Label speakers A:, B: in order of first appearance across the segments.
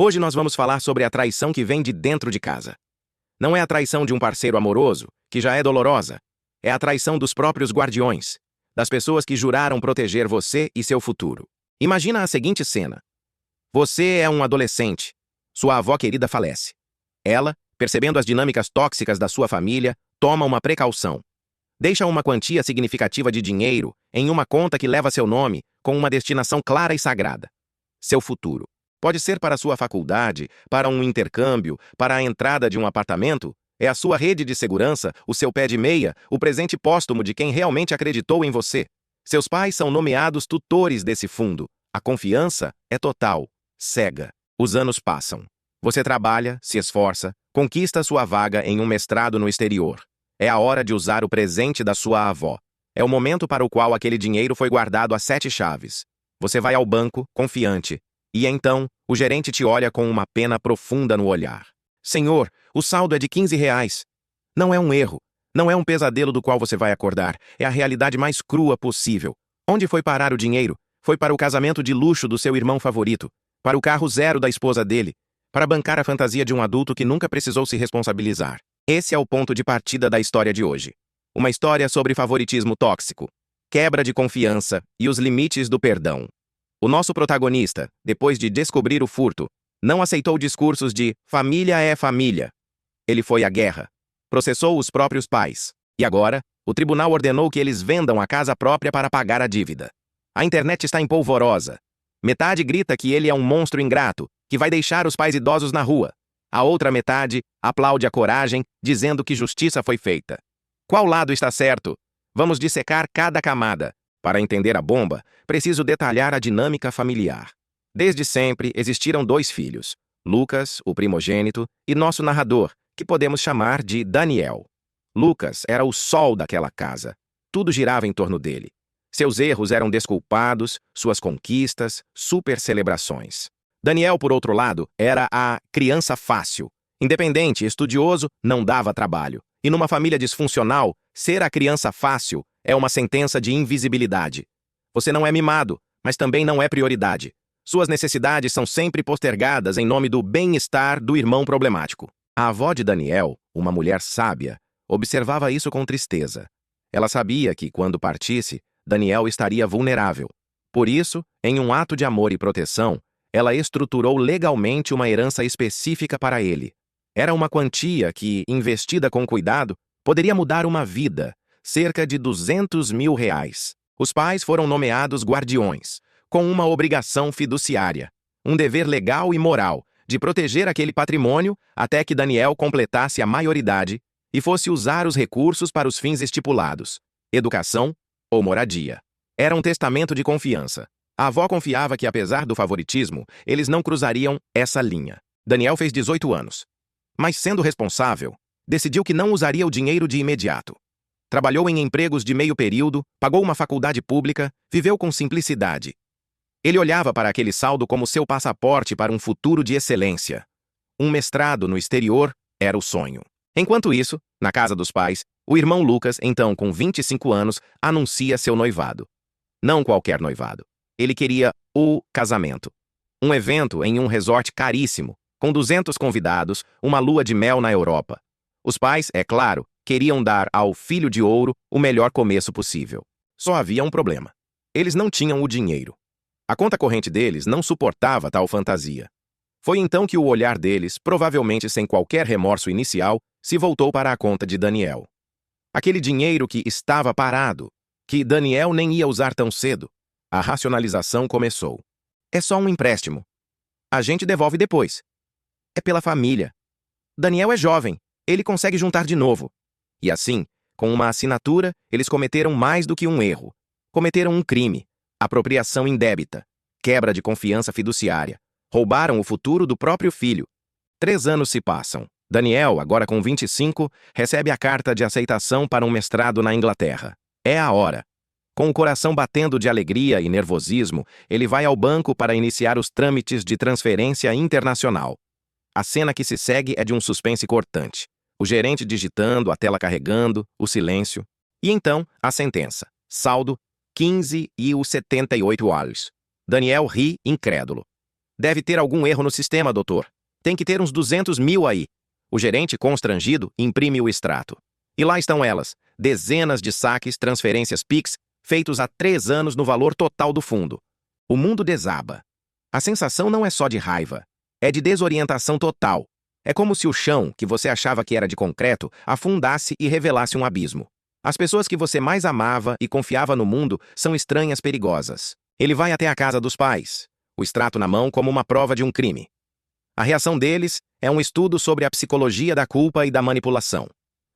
A: Hoje nós vamos falar sobre a traição que vem de dentro de casa. Não é a traição de um parceiro amoroso, que já é dolorosa. É a traição dos próprios guardiões, das pessoas que juraram proteger você e seu futuro. Imagina a seguinte cena. Você é um adolescente. Sua avó querida falece. Ela, percebendo as dinâmicas tóxicas da sua família, toma uma precaução. Deixa uma quantia significativa de dinheiro em uma conta que leva seu nome, com uma destinação clara e sagrada. Seu futuro. Pode ser para sua faculdade, para um intercâmbio, para a entrada de um apartamento. É a sua rede de segurança, o seu pé de meia, o presente póstumo de quem realmente acreditou em você. Seus pais são nomeados tutores desse fundo. A confiança é total, cega. Os anos passam. Você trabalha, se esforça, conquista sua vaga em um mestrado no exterior. É a hora de usar o presente da sua avó. É o momento para o qual aquele dinheiro foi guardado a 7 chaves. Você vai ao banco, confiante. E então, o gerente te olha com uma pena profunda no olhar. Senhor, o saldo é de R$ 15. Não é um erro. Não é um pesadelo do qual você vai acordar. É a realidade mais crua possível. Onde foi parar o dinheiro? Foi para o casamento de luxo do seu irmão favorito. Para o carro zero da esposa dele. Para bancar a fantasia de um adulto que nunca precisou se responsabilizar. Esse é o ponto de partida da história de hoje. Uma história sobre favoritismo tóxico, quebra de confiança e os limites do perdão. O nosso protagonista, depois de descobrir o furto, não aceitou discursos de família é família. Ele foi à guerra. Processou os próprios pais. E agora, o tribunal ordenou que eles vendam a casa própria para pagar a dívida. A internet está empolvorosa. Metade grita que ele é um monstro ingrato, que vai deixar os pais idosos na rua. A outra metade aplaude a coragem, dizendo que justiça foi feita. Qual lado está certo? Vamos dissecar cada camada. Para entender a bomba, preciso detalhar a dinâmica familiar. Desde sempre existiram 2 filhos, Lucas, o primogênito, e nosso narrador, que podemos chamar de Daniel. Lucas era o sol daquela casa. Tudo girava em torno dele. Seus erros eram desculpados, suas conquistas, super celebrações. Daniel, por outro lado, era a criança fácil. Independente, estudioso, não dava trabalho. E numa família disfuncional, ser a criança fácil é uma sentença de invisibilidade. Você não é mimado, mas também não é prioridade. Suas necessidades são sempre postergadas em nome do bem-estar do irmão problemático. A avó de Daniel, uma mulher sábia, observava isso com tristeza. Ela sabia que, quando partisse, Daniel estaria vulnerável. Por isso, em um ato de amor e proteção, ela estruturou legalmente uma herança específica para ele. Era uma quantia que, investida com cuidado, poderia mudar uma vida, cerca de R$ 200 mil. Os pais foram nomeados guardiões, com uma obrigação fiduciária, um dever legal e moral de proteger aquele patrimônio até que Daniel completasse a maioridade e fosse usar os recursos para os fins estipulados, educação ou moradia. Era um testamento de confiança. A avó confiava que, apesar do favoritismo, eles não cruzariam essa linha. Daniel fez 18 anos. Mas, sendo responsável, decidiu que não usaria o dinheiro de imediato. Trabalhou em empregos de meio período, pagou uma faculdade pública, viveu com simplicidade. Ele olhava para aquele saldo como seu passaporte para um futuro de excelência. Um mestrado no exterior era o sonho. Enquanto isso, na casa dos pais, o irmão Lucas, então com 25 anos, anuncia seu noivado. Não qualquer noivado. Ele queria o casamento. Um evento em um resort caríssimo, com 200 convidados, uma lua de mel na Europa. Os pais, é claro, queriam dar ao filho de ouro o melhor começo possível. Só havia um problema. Eles não tinham o dinheiro. A conta corrente deles não suportava tal fantasia. Foi então que o olhar deles, provavelmente sem qualquer remorso inicial, se voltou para a conta de Daniel. Aquele dinheiro que estava parado, que Daniel nem ia usar tão cedo. A racionalização começou. É só um empréstimo. A gente devolve depois. É pela família. Daniel é jovem. Ele consegue juntar de novo. E assim, com uma assinatura, eles cometeram mais do que um erro. Cometeram um crime. Apropriação indébita. Quebra de confiança fiduciária. Roubaram o futuro do próprio filho. 3 anos se passam. Daniel, agora com 25, recebe a carta de aceitação para um mestrado na Inglaterra. É a hora. Com o coração batendo de alegria e nervosismo, ele vai ao banco para iniciar os trâmites de transferência internacional. A cena que se segue é de um suspense cortante. O gerente digitando, a tela carregando, o silêncio. E então, a sentença. Saldo, 15,78 euros. Daniel ri, incrédulo. Deve ter algum erro no sistema, doutor. Tem que ter uns 200 mil aí. O gerente, constrangido, imprime o extrato. E lá estão elas, dezenas de saques, transferências Pix, feitos há 3 anos no valor total do fundo. O mundo desaba. A sensação não é só de raiva. É de desorientação total. É como se o chão, que você achava que era de concreto, afundasse e revelasse um abismo. As pessoas que você mais amava e confiava no mundo são estranhas perigosas. Ele vai até a casa dos pais, o extrato na mão como uma prova de um crime. A reação deles é um estudo sobre a psicologia da culpa e da manipulação.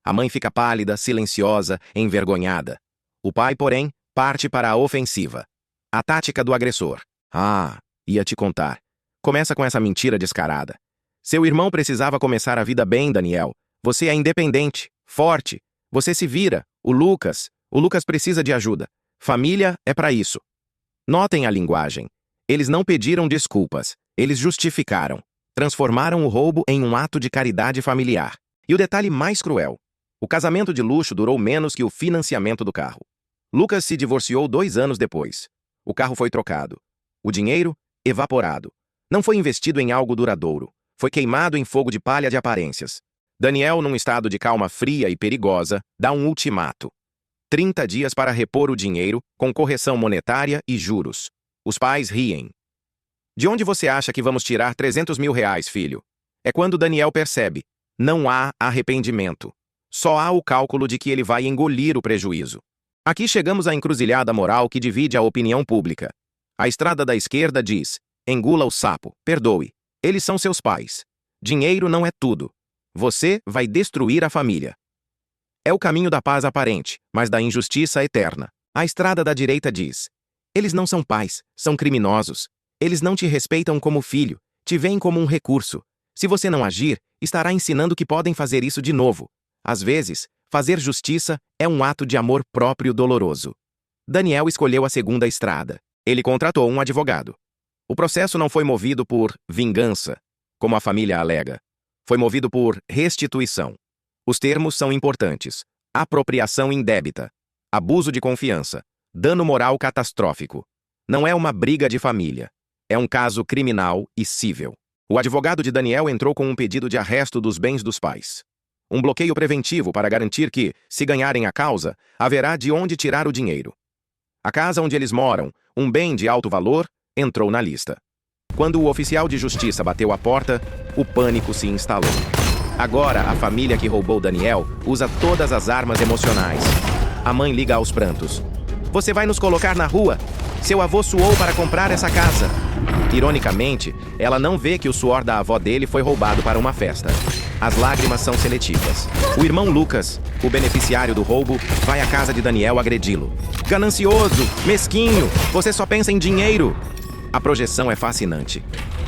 A: A mãe fica pálida, silenciosa, envergonhada. O pai, porém, parte para a ofensiva. A tática do agressor. Ah, ia te contar. Começa com essa mentira descarada. Seu irmão precisava começar a vida bem, Daniel. Você é independente, forte. Você se vira. O Lucas precisa de ajuda. Família é para isso. Notem a linguagem. Eles não pediram desculpas. Eles justificaram. Transformaram o roubo em um ato de caridade familiar. E o detalhe mais cruel. O casamento de luxo durou menos que o financiamento do carro. Lucas se divorciou 2 anos depois. O carro foi trocado. O dinheiro, evaporado. Não foi investido em algo duradouro. Foi queimado em fogo de palha de aparências. Daniel, num estado de calma fria e perigosa, dá um ultimato. 30 dias para repor o dinheiro, com correção monetária e juros. Os pais riem. De onde você acha que vamos tirar 300 mil reais, filho? É quando Daniel percebe. Não há arrependimento. Só há o cálculo de que ele vai engolir o prejuízo. Aqui chegamos à encruzilhada moral que divide a opinião pública. A estrada da esquerda diz: engula o sapo, perdoe. Eles são seus pais. Dinheiro não é tudo. Você vai destruir a família. É o caminho da paz aparente, mas da injustiça eterna. A estrada da direita diz: eles não são pais, são criminosos. Eles não te respeitam como filho, te veem como um recurso. Se você não agir, estará ensinando que podem fazer isso de novo. Às vezes, fazer justiça é um ato de amor próprio doloroso. Daniel escolheu a segunda estrada. Ele contratou um advogado. O processo não foi movido por vingança, como a família alega. Foi movido por restituição. Os termos são importantes: apropriação indébita, abuso de confiança, dano moral catastrófico. Não é uma briga de família. É um caso criminal e cível. O advogado de Daniel entrou com um pedido de arresto dos bens dos pais. Um bloqueio preventivo para garantir que, se ganharem a causa, haverá de onde tirar o dinheiro. A casa onde eles moram, um bem de alto valor, entrou na lista. Quando o oficial de justiça bateu a porta, o pânico se instalou. Agora, a família que roubou Daniel usa todas as armas emocionais. A mãe liga aos prantos. Você vai nos colocar na rua? Seu avô suou para comprar essa casa. Ironicamente, ela não vê que o suor da avó dele foi roubado para uma festa. As lágrimas são seletivas. O irmão Lucas, o beneficiário do roubo, vai à casa de Daniel agredi-lo. Ganancioso, mesquinho, você só pensa em dinheiro. A projeção é fascinante.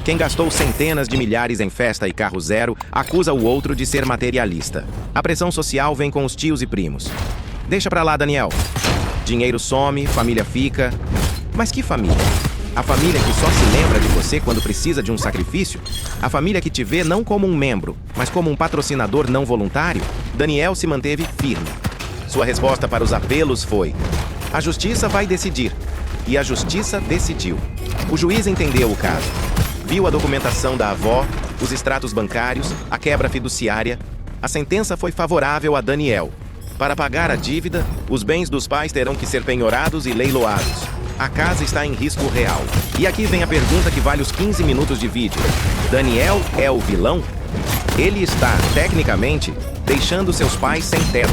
A: Quem gastou centenas de milhares em festa e carro zero acusa o outro de ser materialista. A pressão social vem com os tios e primos. Deixa pra lá, Daniel. Dinheiro some, família fica. Mas que família? A família que só se lembra de você quando precisa de um sacrifício? A família que te vê não como um membro, mas como um patrocinador não voluntário? Daniel se manteve firme. Sua resposta para os apelos foi: a justiça vai decidir. E a justiça decidiu. O juiz entendeu o caso. Viu a documentação da avó, os extratos bancários, a quebra fiduciária. A sentença foi favorável a Daniel. Para pagar a dívida, os bens dos pais terão que ser penhorados e leiloados. A casa está em risco real. E aqui vem a pergunta que vale os 15 minutos de vídeo. Daniel é o vilão? Ele está, tecnicamente, deixando seus pais sem teto.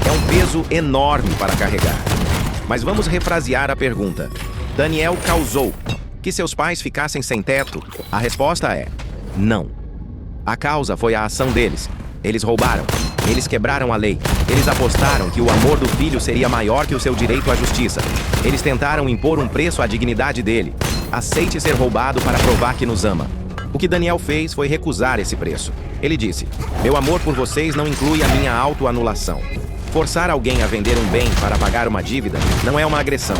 A: É um peso enorme para carregar. Mas vamos refrasear a pergunta. Daniel causou que seus pais ficassem sem teto? A resposta é: não. A causa foi a ação deles. Eles roubaram. Eles quebraram a lei. Eles apostaram que o amor do filho seria maior que o seu direito à justiça. Eles tentaram impor um preço à dignidade dele. Aceite ser roubado para provar que nos ama. O que Daniel fez foi recusar esse preço. Ele disse: meu amor por vocês não inclui a minha autoanulação. Forçar alguém a vender um bem para pagar uma dívida não é uma agressão.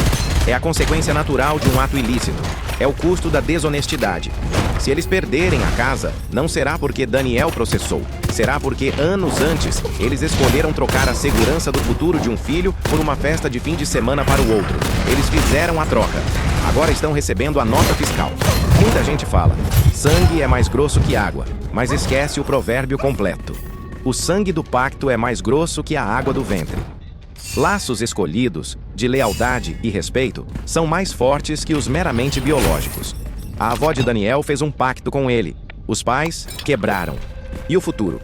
A: É a consequência natural de um ato ilícito. É o custo da desonestidade. Se eles perderem a casa, não será porque Daniel processou. Será porque, anos antes, eles escolheram trocar a segurança do futuro de um filho por uma festa de fim de semana para o outro. Eles fizeram a troca. Agora estão recebendo a nota fiscal. Muita gente fala, sangue é mais grosso que água, mas esquece o provérbio completo. O sangue do pacto é mais grosso que a água do ventre. Laços escolhidos, de lealdade e respeito, são mais fortes que os meramente biológicos. A avó de Daniel fez um pacto com ele. Os pais quebraram. E o futuro?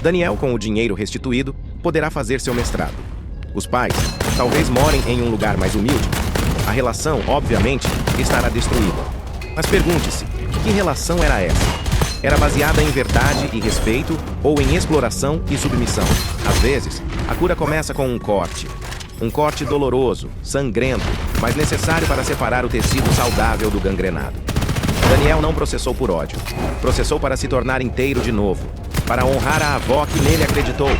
A: Daniel, com o dinheiro restituído, poderá fazer seu mestrado. Os pais talvez morem em um lugar mais humilde. A relação, obviamente, estará destruída. Mas pergunte-se, que relação era essa? Era baseada em verdade e respeito ou em exploração e submissão? Às vezes, a cura começa com um corte. Um corte doloroso, sangrento, mas necessário para separar o tecido saudável do gangrenado. Daniel não processou por ódio. Processou para se tornar inteiro de novo. Para honrar a avó que nele acreditou.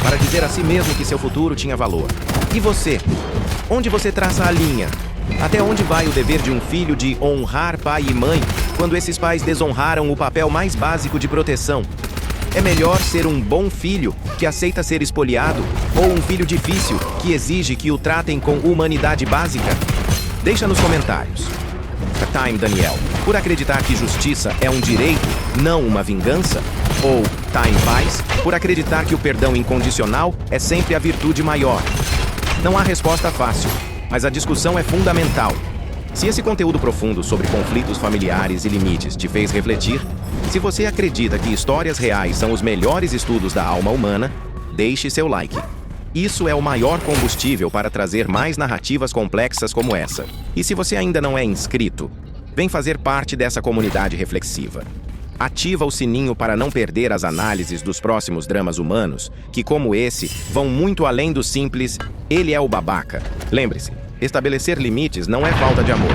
A: Para dizer a si mesmo que seu futuro tinha valor. E você? Onde você traça a linha? Até onde vai o dever de um filho de honrar pai e mãe quando esses pais desonraram o papel mais básico de proteção? É melhor ser um bom filho que aceita ser espoliado ou um filho difícil que exige que o tratem com humanidade básica? Deixa nos comentários. Time Daniel, por acreditar que justiça é um direito, não uma vingança? Ou Time Paz, por acreditar que o perdão incondicional é sempre a virtude maior? Não há resposta fácil, mas a discussão é fundamental. Se esse conteúdo profundo sobre conflitos familiares e limites te fez refletir, se você acredita que histórias reais são os melhores estudos da alma humana, deixe seu like. Isso é o maior combustível para trazer mais narrativas complexas como essa. E se você ainda não é inscrito, vem fazer parte dessa comunidade reflexiva. Ativa o sininho para não perder as análises dos próximos dramas humanos, que, como esse, vão muito além do simples "ele é o babaca". Lembre-se, estabelecer limites não é falta de amor.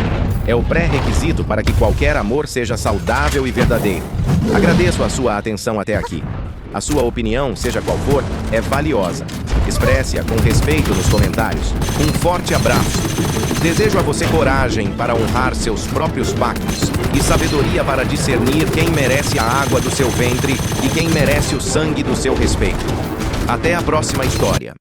A: É o pré-requisito para que qualquer amor seja saudável e verdadeiro. Agradeço a sua atenção até aqui. A sua opinião, seja qual for, é valiosa. Expresse-a com respeito nos comentários. Um forte abraço. Desejo a você coragem para honrar seus próprios pactos e sabedoria para discernir quem merece a água do seu ventre e quem merece o sangue do seu respeito. Até a próxima história.